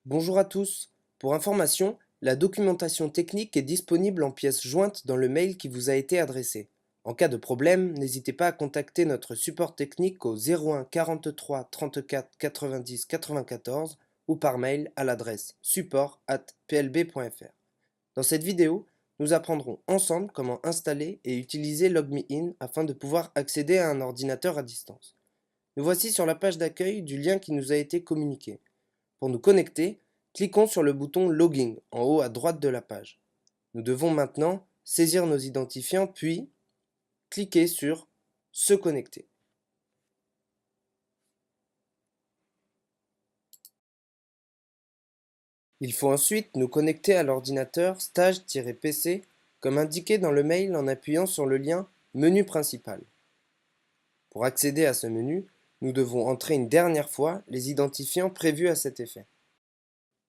Bonjour à tous. Pour information, la documentation technique est disponible en pièces jointes dans le mail qui vous a été adressé. En cas de problème, n'hésitez pas à contacter notre support technique au 01 43 34 90 94 ou par mail à l'adresse support@plb.fr. Dans cette vidéo, nous apprendrons ensemble comment installer et utiliser LogMeIn afin de pouvoir accéder à un ordinateur à distance. Nous voici sur la page d'accueil du lien qui nous a été communiqué. Pour nous connecter, cliquons sur le bouton Login en haut à droite de la page. Nous devons maintenant saisir nos identifiants puis cliquer sur Se connecter. Il faut ensuite nous connecter à l'ordinateur stage-pc comme indiqué dans le mail en appuyant sur le lien Menu principal. Pour accéder à ce menu, nous devons entrer une dernière fois les identifiants prévus à cet effet.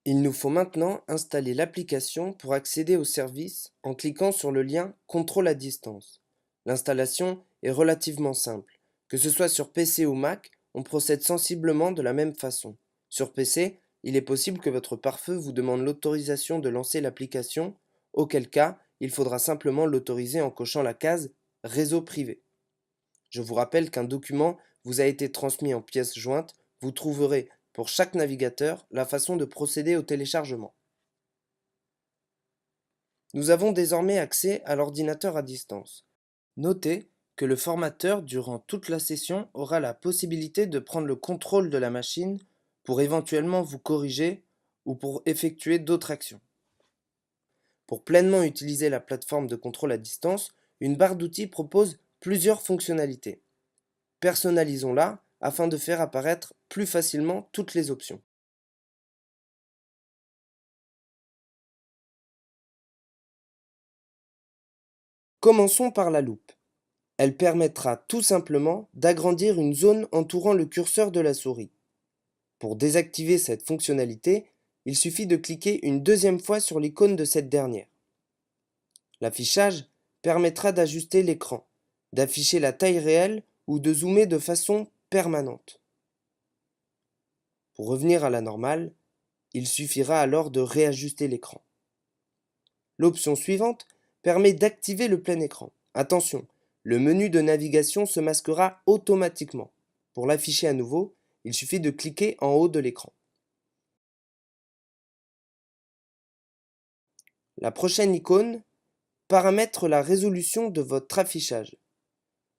Il nous faut maintenant installer l'application pour accéder au service en cliquant sur le lien Contrôle à distance. L'installation est relativement simple. Que ce soit sur PC ou Mac, on procède sensiblement de la même façon. Sur PC, il est possible que votre pare-feu vous demande l'autorisation de lancer l'application, auquel cas, il faudra simplement l'autoriser en cochant la case Réseau privé. Je vous rappelle qu'un document vous a été transmis en pièces jointes, vous trouverez pour chaque navigateur la façon de procéder au téléchargement. Nous avons désormais accès à l'ordinateur à distance. Notez que le formateur, durant toute la session, aura la possibilité de prendre le contrôle de la machine pour éventuellement vous corriger ou pour effectuer d'autres actions. Pour pleinement utiliser la plateforme de contrôle à distance, une barre d'outils propose plusieurs fonctionnalités. Personnalisons-la afin de faire apparaître plus facilement toutes les options. Commençons par la loupe. Elle permettra tout simplement d'agrandir une zone entourant le curseur de la souris. Pour désactiver cette fonctionnalité, il suffit de cliquer une deuxième fois sur l'icône de cette dernière. L'affichage permettra d'ajuster l'écran, d'afficher la taille réelle ou de zoomer de façon permanente. Pour revenir à la normale, il suffira alors de réajuster l'écran. L'option suivante permet d'activer le plein écran. Attention, le menu de navigation se masquera automatiquement. Pour l'afficher à nouveau, il suffit de cliquer en haut de l'écran. La prochaine icône paramètre la résolution de votre affichage.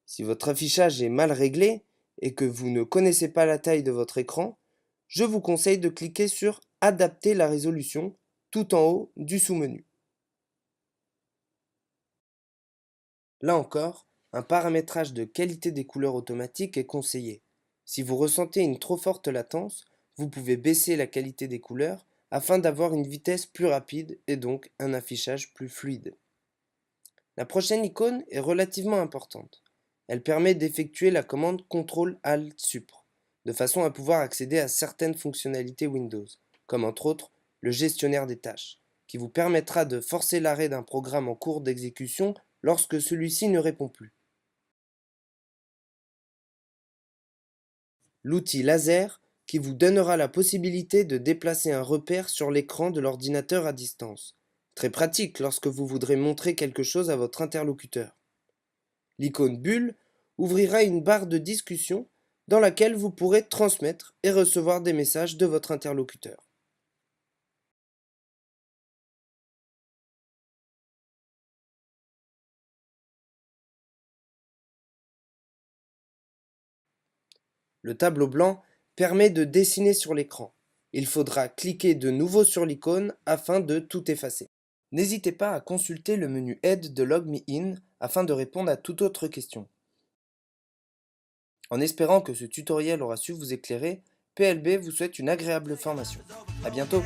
Si votre affichage est mal réglé et que vous ne connaissez pas la taille de votre écran, je vous conseille de cliquer sur Adapter la résolution tout en haut du sous-menu. Là encore, un paramétrage de qualité des couleurs automatique est conseillé. Si vous ressentez une trop forte latence, vous pouvez baisser la qualité des couleurs afin d'avoir une vitesse plus rapide et donc un affichage plus fluide. La prochaine icône est relativement importante. Elle permet d'effectuer la commande CTRL-ALT-SUPR, de façon à pouvoir accéder à certaines fonctionnalités Windows, comme entre autres le gestionnaire des tâches, qui vous permettra de forcer l'arrêt d'un programme en cours d'exécution lorsque celui-ci ne répond plus. L'outil laser qui vous donnera la possibilité de déplacer un repère sur l'écran de l'ordinateur à distance. Très pratique lorsque vous voudrez montrer quelque chose à votre interlocuteur. L'icône bulle ouvrira une barre de discussion dans laquelle vous pourrez transmettre et recevoir des messages de votre interlocuteur. Le tableau blanc permet de dessiner sur l'écran. Il faudra cliquer de nouveau sur l'icône afin de tout effacer. N'hésitez pas à consulter le menu Aide de LogMeIn afin de répondre à toute autre question. En espérant que ce tutoriel aura su vous éclairer, PLB vous souhaite une agréable formation. À bientôt!